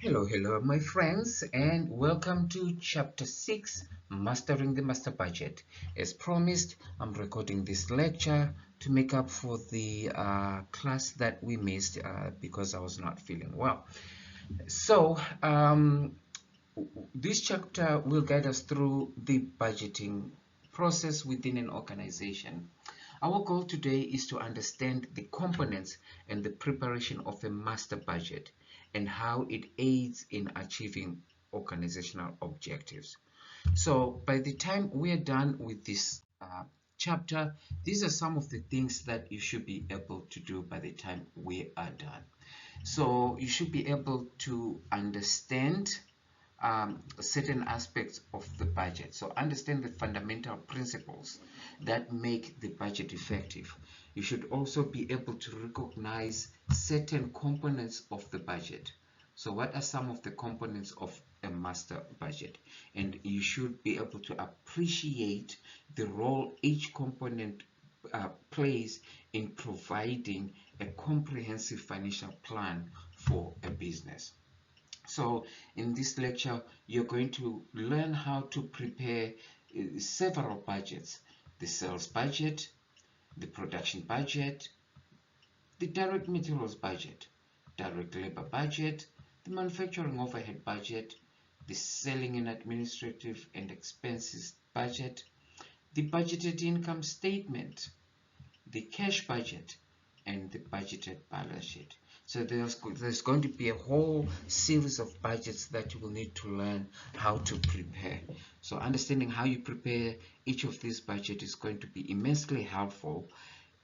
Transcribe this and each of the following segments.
Hello, my friends, and welcome to Chapter 6 Mastering the Master Budget. As promised, I'm recording this lecture to make up for the class that we missed because I was not feeling well. So, this chapter will guide us through the budgeting process within an organization. Our goal today is to understand the components and the preparation of a master budget and how it aids in achieving organizational objectives. So by the time we are done with this chapter, these are some of the things that you should be able to do by the time we are done. So you should be able to understand certain aspects of the budget. So understand the fundamental principles that make the budget effective. You should also be able to recognize certain components of the budget. So what are some of the components of a master budget? And you should be able to appreciate the role each component plays in providing a comprehensive financial plan for a business. So in this lecture, you're going to learn how to prepare several budgets: the sales budget, the production budget, the direct materials budget, direct labor budget, the manufacturing overhead budget, the selling and administrative and expenses budget, the budgeted income statement, the cash budget, and the budgeted balance sheet. So there's going to be a whole series of budgets that you will need to learn how to prepare. So understanding how you prepare each of these budgets is going to be immensely helpful,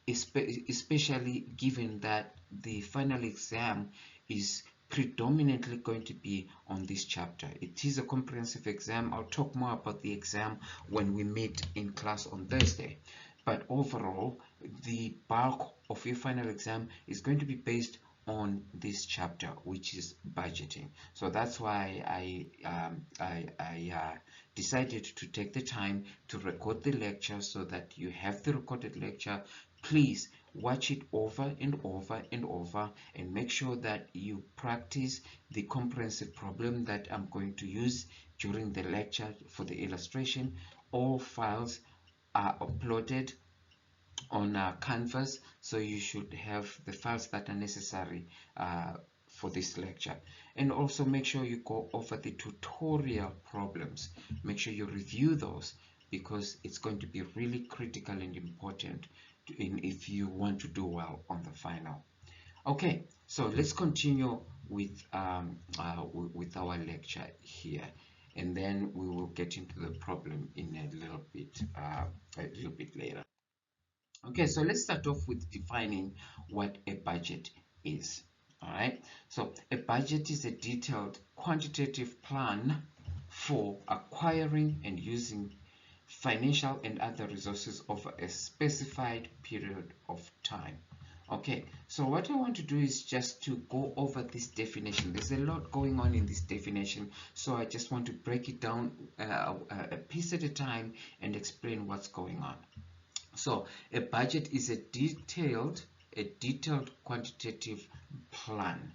especially given that the final exam is predominantly going to be on this chapter. It is a comprehensive exam. I'll talk more about the exam when we meet in class on Thursday. But overall, the bulk of your final exam is going to be based on this chapter, which is budgeting. So that's why I decided to take the time to record the lecture so that you have the recorded lecture. Please watch it over and over and over and make sure that you practice the comprehensive problem that I'm going to use during the lecture for the illustration. All files are uploaded on Canvas, so you should have the files that are necessary for this lecture. And also make sure you go over the tutorial problems. Make sure you review those because it's going to be really critical and important if you want to do well on the final. Okay, so let's continue with with our lecture here, and then we will get into the problem in a little bit later. Okay, so let's start off with defining what a budget is. All right, so a budget is a detailed quantitative plan for acquiring and using financial and other resources over a specified period of time. Okay, so what I want to do is just to go over this definition. There's a lot going on in this definition, so I just want to break it down a piece at a time and explain what's going on. So a budget is a detailed quantitative plan.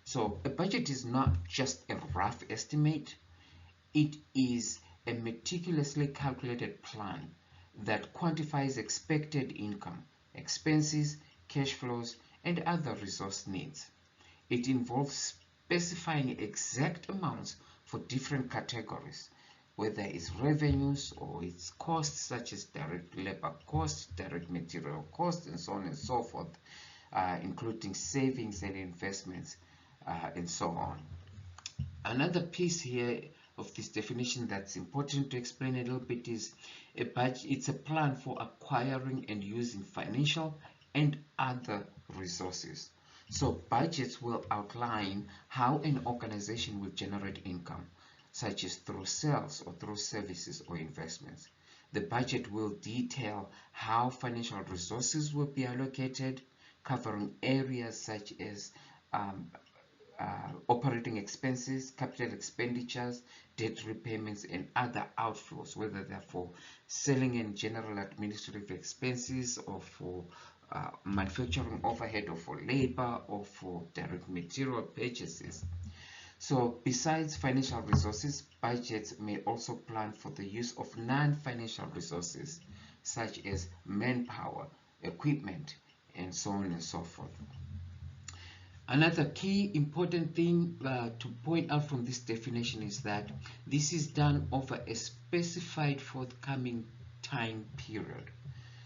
So a budget is not just a rough estimate, it is a meticulously calculated plan that quantifies expected income, expenses, cash flows, and other resource needs. It involves specifying exact amounts for different categories, whether it's revenues or it's costs such as direct labor costs, direct material costs, and so on and so forth, including savings and investments, and so on. Another piece here of this definition that's important to explain a little bit is a budget. It's a plan for acquiring and using financial and other resources. So budgets will outline how an organization will generate income, such as through sales or through services or investments. The budget will detail how financial resources will be allocated, covering areas such as operating expenses, capital expenditures, debt repayments, and other outflows, whether they're for selling and general administrative expenses or for manufacturing overhead or for labor or for direct material purchases. So besides financial resources, budgets may also plan for the use of non-financial resources such as manpower, equipment, and so on and so forth. Another key important thing to point out from this definition is that this is done over a specified forthcoming time period.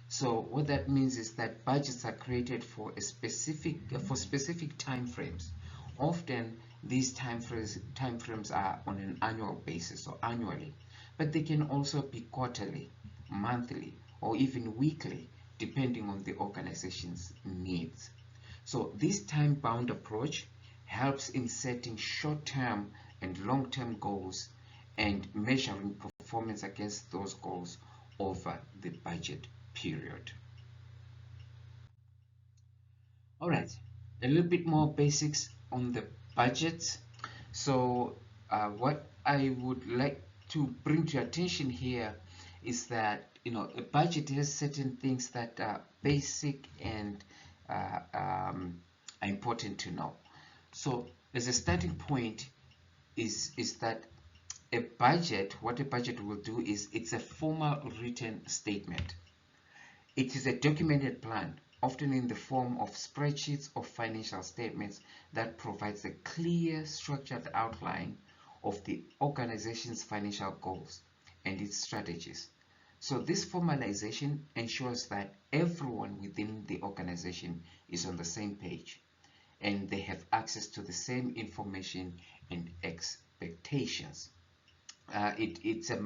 So what that means is that budgets are created for specific time frames. Often these time frames are on an annual basis or annually, but they can also be quarterly, monthly, or even weekly, depending on the organization's needs. So this time-bound approach helps in setting short-term and long-term goals and measuring performance against those goals over the budget period. All right, a little bit more basics on the budget. So what I would like to bring to your attention here is that a budget has certain things that are basic and are important to know. So as a starting point is that what a budget will do is it's a formal written statement. It is a documented plan, often in the form of spreadsheets or financial statements, that provides a clear, structured outline of the organization's financial goals and its strategies. So this formalization ensures that everyone within the organization is on the same page and they have access to the same information and expectations. It's a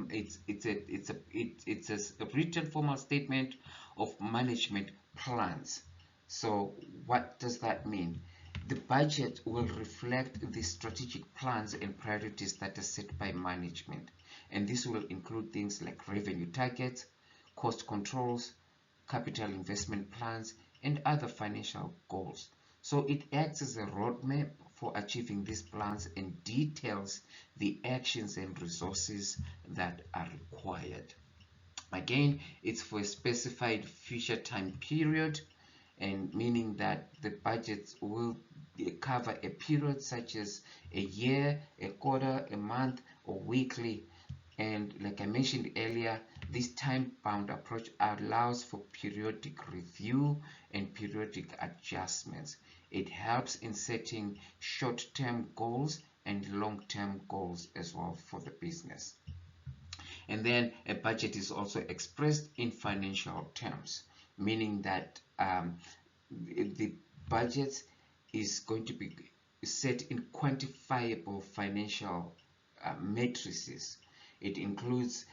written formal statement of management plans. So what does that mean? The budget will reflect the strategic plans and priorities that are set by management, and this will include things like revenue targets, cost controls, capital investment plans, and other financial goals. So it acts as a roadmap for achieving these plans and details the actions and resources that are required. Again, it's for a specified future time period, and meaning that the budgets will cover a period such as a year, a quarter, a month, or weekly. And like I mentioned earlier, this time-bound approach allows for periodic review and periodic adjustments. It helps in setting short-term goals and long-term goals as well for the business. And then a budget is also expressed in financial terms, meaning that the budget is going to be set in quantifiable financial matrices. It includes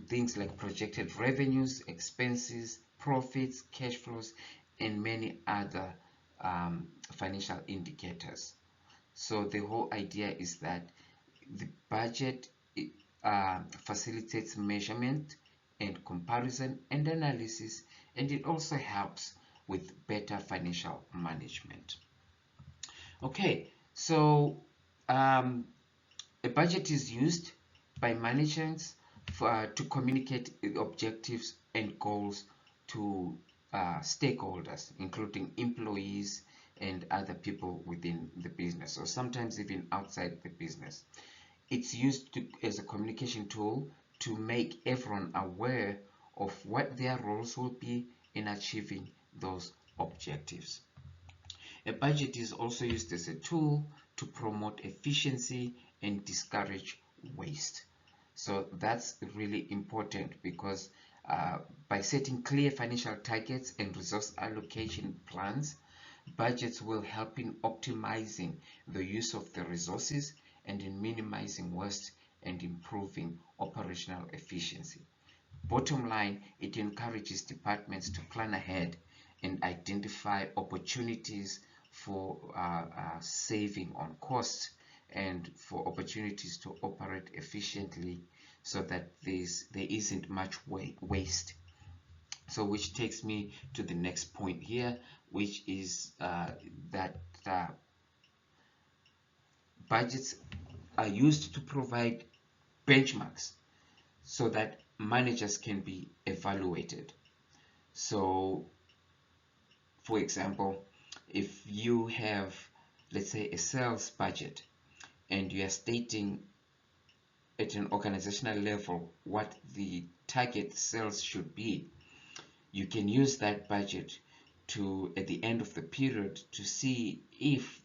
things like projected revenues, expenses, profits, cash flows, and many other financial indicators. So the whole idea is that the budget facilitates measurement and comparison and analysis, and it also helps with better financial management. Okay, so a budget is used by managers to communicate objectives and goals to stakeholders, including employees and other people within the business, or sometimes even outside the business. It's used as a communication tool to make everyone aware of what their roles will be in achieving those objectives. A budget is also used as a tool to promote efficiency and discourage waste. So that's really important because by setting clear financial targets and resource allocation plans, budgets will help in optimizing the use of the resources and in minimizing waste and improving operational efficiency. Bottom line, it encourages departments to plan ahead and identify opportunities for saving on costs and for opportunities to operate efficiently so that there isn't much waste. So which takes me to the next point here, which is that budgets are used to provide benchmarks so that managers can be evaluated. So for example, if you have, let's say, a sales budget and you are stating at an organizational level what the target sales should be, you can use that budget to, at the end of the period, to see if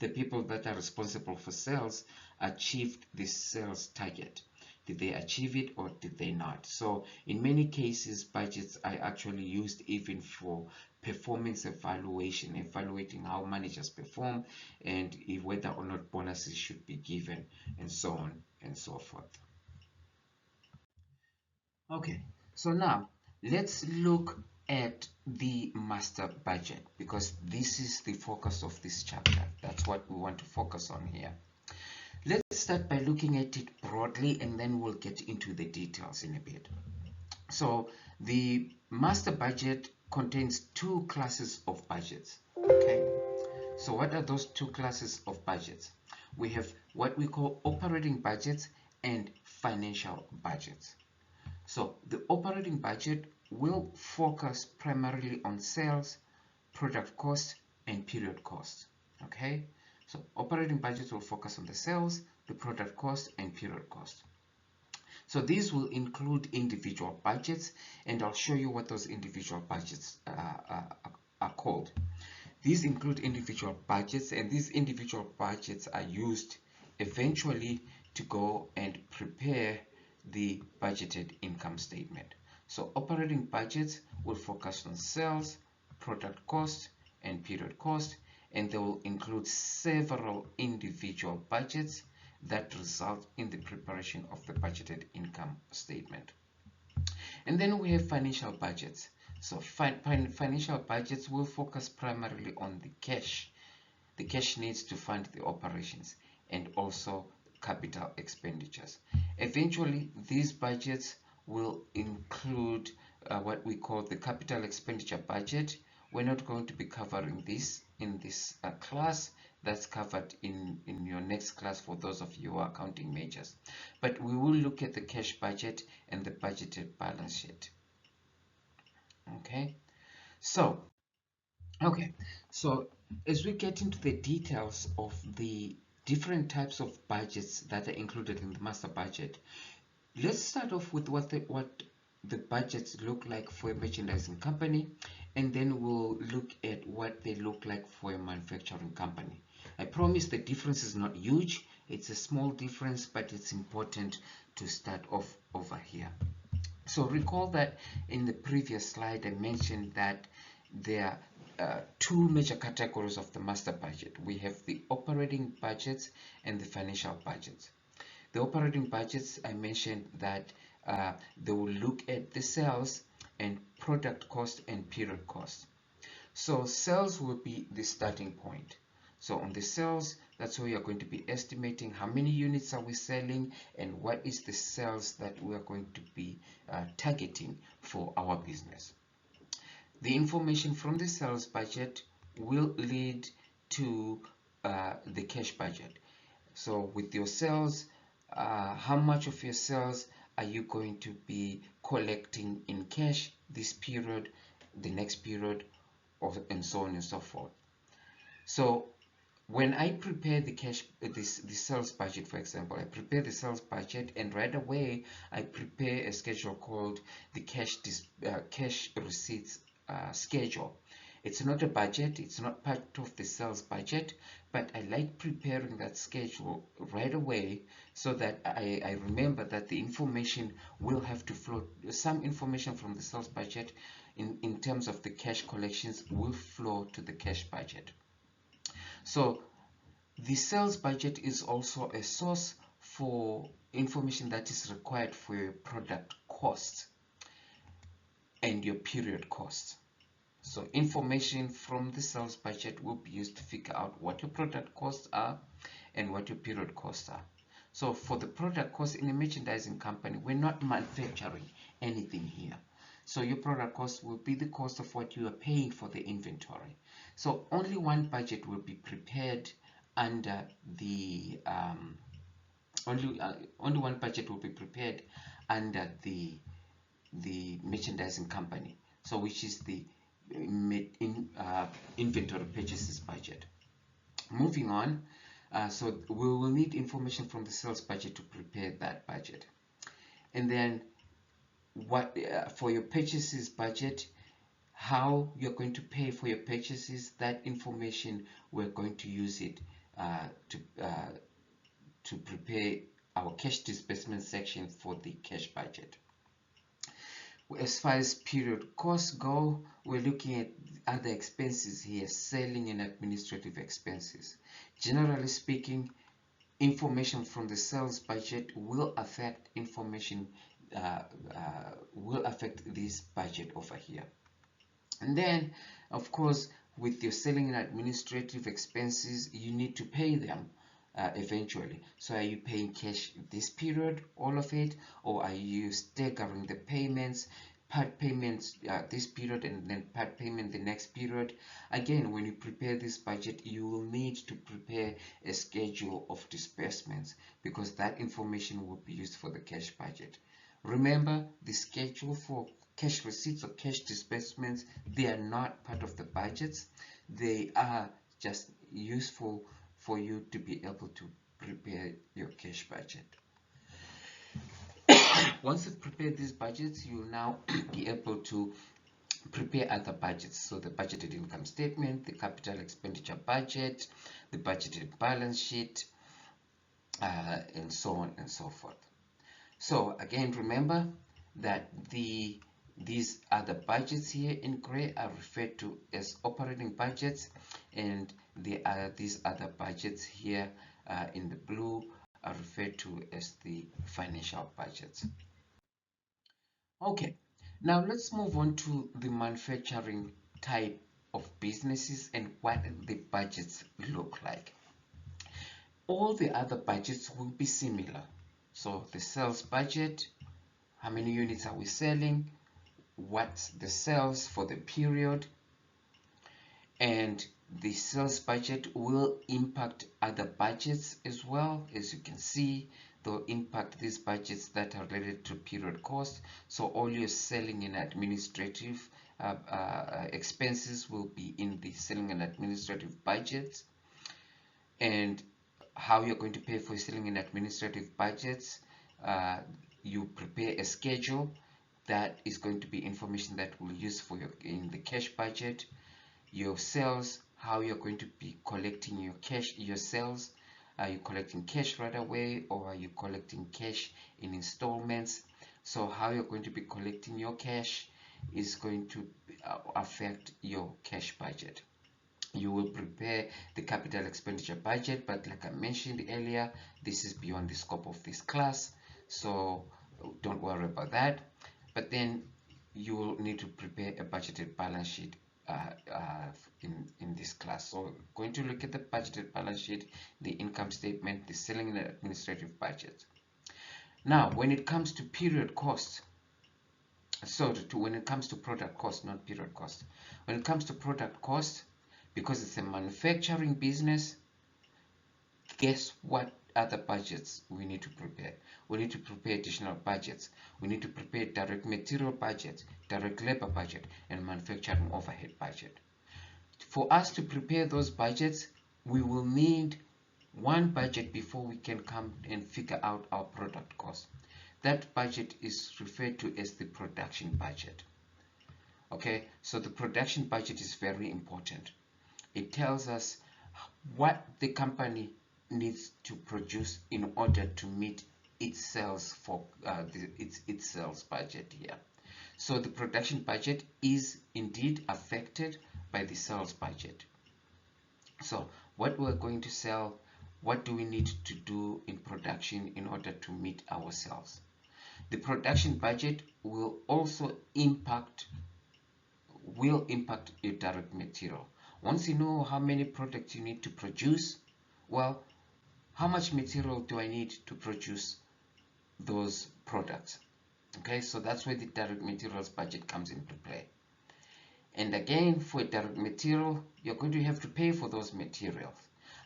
the people that are responsible for sales achieved this sales target. Did they achieve it or did they not? So in many cases, budgets are actually used even for performance evaluation, evaluating how managers perform and if whether or not bonuses should be given, and so on and so forth. Okay, so now let's look at the master budget, because this is the focus of this chapter. That's what we want to focus on here. Let's start by looking at it broadly, and then we'll get into the details in a bit. So the master budget contains two classes of budgets. Okay, so what are those two classes of budgets? We have what we call operating budgets and financial budgets. So the operating budget will focus primarily on sales, product cost, and period cost. Okay, so operating budget will focus on the sales, the product cost, and period cost. So these will include individual budgets, and I'll show you what those individual budgets are called. These include individual budgets, and these individual budgets are used eventually to go and prepare the budgeted income statement. So operating budgets will focus on sales, product cost, and period cost, and they will include several individual budgets that result in the preparation of the budgeted income statement. And then we have financial budgets. So financial budgets will focus primarily on the cash needs to fund the operations, and also capital expenditures. Eventually, these budgets will include what we call the capital expenditure budget. We're not going to be covering this in this class. That's covered in your next class for those of you who are accounting majors. But we will look at the cash budget and the budgeted balance sheet. Okay, so as we get into the details of the different types of budgets that are included in the master budget, let's start off with what the budgets look like for a merchandising company, and then we'll look at what they look like for a manufacturing company. I promise the difference is not huge. It's a small difference, but it's important to start off over here. So recall that in the previous slide I mentioned that there are two major categories of the master budget. We have the operating budgets and the financial budgets. The operating budgets, I mentioned that they will look at the sales and product cost and period cost. So sales will be the starting point. So on the sales, that's where you're going to be estimating how many units are we selling and what is the sales that we are going to be targeting for our business. The information from the sales budget will lead to the cash budget. So with your sales, how much of your sales are you going to be collecting in cash this period, the next period, and so on and so forth. So when I prepare the sales budget, for example, I prepare the sales budget, and right away I prepare a schedule called the cash receipts schedule. It's not a budget, it's not part of the sales budget, but I like preparing that schedule right away so that I remember that the information will have to flow. Some information from the sales budget in terms of the cash collections will flow to the cash budget. So the sales budget is also a source for information that is required for your product cost and your period cost. So information from the sales budget will be used to figure out what your product costs are and what your period costs are. So for the product cost in a merchandising company, we're not manufacturing anything here. So your product cost will be the cost of what you are paying for the inventory. So only one budget will be prepared under the only one budget will be prepared under the merchandising company. So which is the inventory purchases budget. Moving on, So we will need information from the sales budget to prepare that budget. And then what for your purchases budget, how you're going to pay for your purchases, that information we're going to use it to prepare our cash disbursement section for the cash budget. As far as period costs go, we're looking at other expenses here, selling and administrative expenses. Generally speaking, information from the sales budget will affect this budget over here. And then, of course, with your selling and administrative expenses, you need to pay them eventually. So are you paying cash this period, all of it, or are you staggering the payments, part payments this period and then part payment the next period? Again, when you prepare this budget, you will need to prepare a schedule of disbursements, because that information will be used for the cash budget. Remember, the schedule for cash receipts or cash disbursements, they are not part of the budgets. They are just useful for you to be able to prepare your cash budget. Once you've prepared these budgets, you will now be able to prepare other budgets. So the budgeted income statement, the capital expenditure budget, the budgeted balance sheet, and so on and so forth. So again, remember that these are the budgets here in gray are referred to as operating budgets, and these other budgets here in the blue are referred to as the financial budgets. Okay, now let's move on to the manufacturing type of businesses and what the budgets look like. All the other budgets will be similar. So the sales budget, how many units are we selling, what's the sales for the period, and the sales budget will impact other budgets as well. As you can see, they'll impact these budgets that are related to period cost. So all your selling and administrative expenses will be in the selling and administrative budgets. And how you're going to pay for selling and administrative budgets, you prepare a schedule that is going to be information that will use for your in the cash budget. Your sales, how you're going to be collecting your cash, your sales. Are you collecting cash right away, or are you collecting cash in installments? So how you're going to be collecting your cash is going to affect your cash budget. You will prepare the capital expenditure budget, but like I mentioned earlier, this is beyond the scope of this class, so don't worry about that. But then you will need to prepare a budgeted balance sheet in this class. So going to look at the budgeted balance sheet, the income statement, the selling and administrative budget. Now, when it comes to period cost, when it comes to product cost, not period cost, when it comes to product cost, because it's a manufacturing business, guess what other budgets we need to prepare? We need to prepare additional budgets. We need to prepare direct material budget, direct labor budget, and manufacturing overhead budget. For us to prepare those budgets, we will need one budget before we can come and figure out our product cost. That budget is referred to as the production budget. Okay, so the production budget is very important. It tells us what the company needs to produce in order to meet its sales for its sales budget here. So the production budget is indeed affected by the sales budget. So what we're going to sell, what do we need to do in production in order to meet our sales? The production budget will also impact your direct material. Once you know how many products you need to produce, well, how much material do I need to produce those products? Okay, so that's where the direct materials budget comes into play. And again, for direct material, you're going to have to pay for those materials.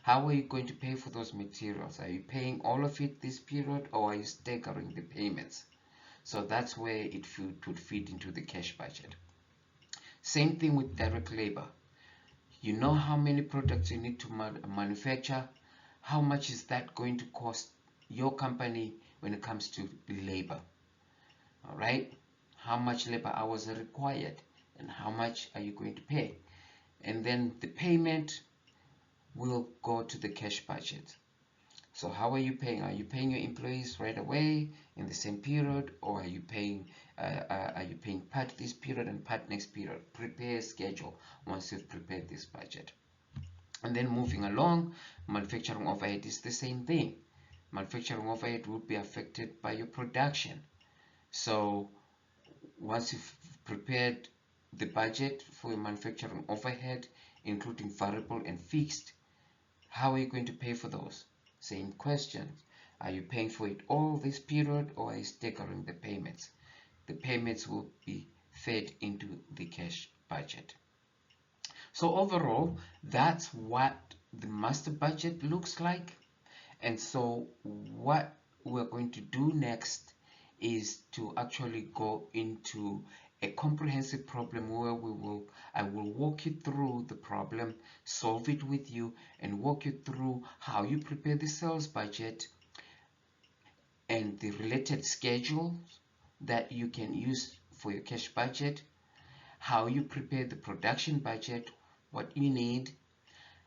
How are you going to pay for those materials? Are you paying all of it this period, or are you staggering the payments? So that's where it would fit into the cash budget. Same thing with direct labor. You know how many products you need to manufacture, how much is that going to cost your company when it comes to labor? All right, how much labor hours are required and how much are you going to pay? And then the payment will go to the cash budget. So how are you paying? Are you paying your employees right away in the same period, or are you paying part this period and part next period? Prepare a schedule once you've prepared this budget. And then moving along, manufacturing overhead is the same thing. Manufacturing overhead will be affected by your production. So once you've prepared the budget for your manufacturing overhead, including variable and fixed, how are you going to pay for those? Same question. Are you paying for it all this period, or are you staggering the payments? The payments will be fed into the cash budget. So overall, that's what the master budget looks like. And so what we're going to do next is to actually go into a comprehensive problem where I will walk you through the problem, solve it with you, and walk you through how you prepare the sales budget and the related schedules that you can use for your cash budget, how you prepare the production budget, what you need,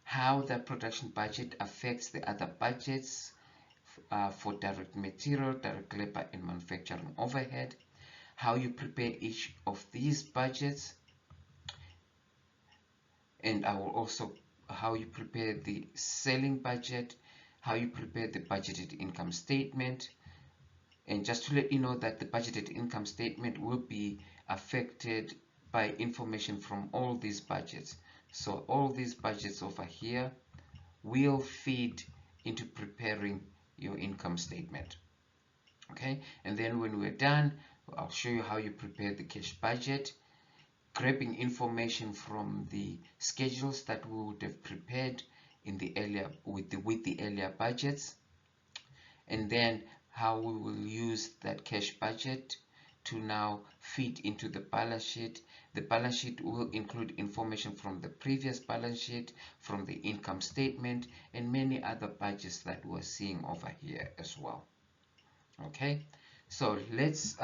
how the production budget affects the other budgets for direct material, direct labor, and manufacturing overhead, how you prepare each of these budgets, and I will also how you prepare the selling budget, how you prepare the budgeted income statement. And just to let you know that the budgeted income statement will be affected by information from all these budgets. So all these budgets over here will feed into preparing your income statement. Okay, and then when we're done, I'll show you how you prepare the cash budget, grabbing information from the schedules that we would have prepared in the earlier with the earlier budgets, and then how we will use that cash budget to now feed into the balance sheet. The balance sheet will include information from the previous balance sheet, from the income statement, and many other budgets that we're seeing over here as well. Okay, so let's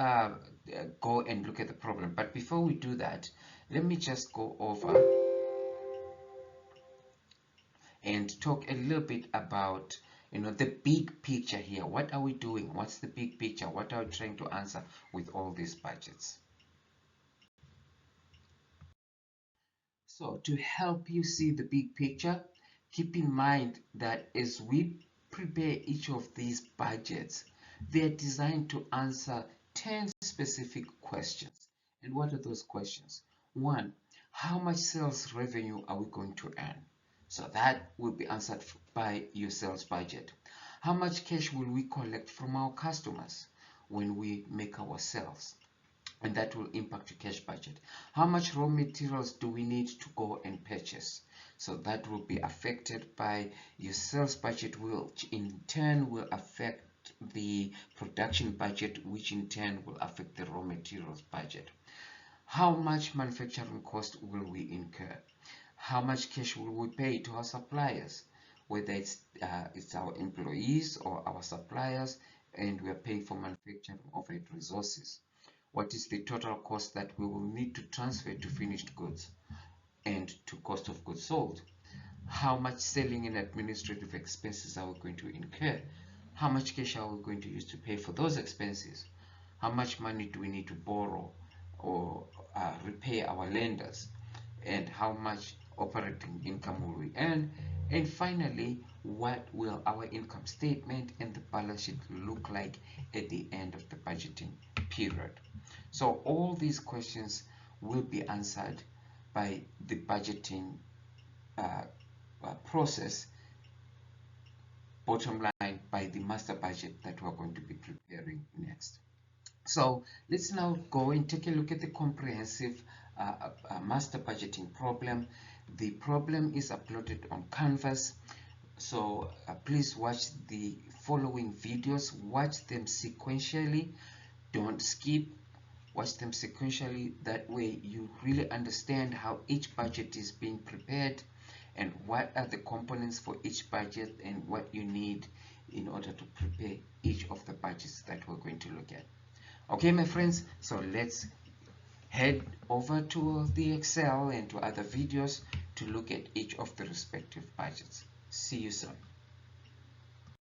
go and look at the problem. But before we do that, let me just go over and talk a little bit about the big picture here. What are we doing? What's the big picture? What are we trying to answer with all these budgets? So to help you see the big picture, keep in mind that as we prepare each of these budgets, they're designed to answer 10 specific questions. And what are those questions? One, how much sales revenue are we going to earn? So that will be answered by your sales budget. How much cash will we collect from our customers when we make our sales? And that will impact your cash budget. How much raw materials do we need to go and purchase? So that will be affected by your sales budget, which in turn will affect the production budget, which in turn will affect the raw materials budget. How much manufacturing cost will we incur? How much cash will we pay to our suppliers, whether it's our employees or our suppliers, and we are paying for manufacturing overhead resources? What is the total cost that we will need to transfer to finished goods and to cost of goods sold? How much selling and administrative expenses are we going to incur? How much cash are we going to use to pay for those expenses? How much money do we need to borrow or repay our lenders? And how much operating income will we earn? And finally, what will our income statement and the balance sheet look like at the end of the budgeting period? So all these questions will be answered by the budgeting process, bottom line, by the master budget that we're going to be preparing next. So let's now go and take a look at the comprehensive master budgeting problem. The problem is uploaded on Canvas, so please watch the following videos, watch them sequentially, don't skip, watch them sequentially. That way you really understand how each budget is being prepared and what are the components for each budget and what you need in order to prepare each of the budgets that we're going to look at. Okay, my friends, so let's head over to the Excel and to other videos to look at each of the respective budgets. See you soon.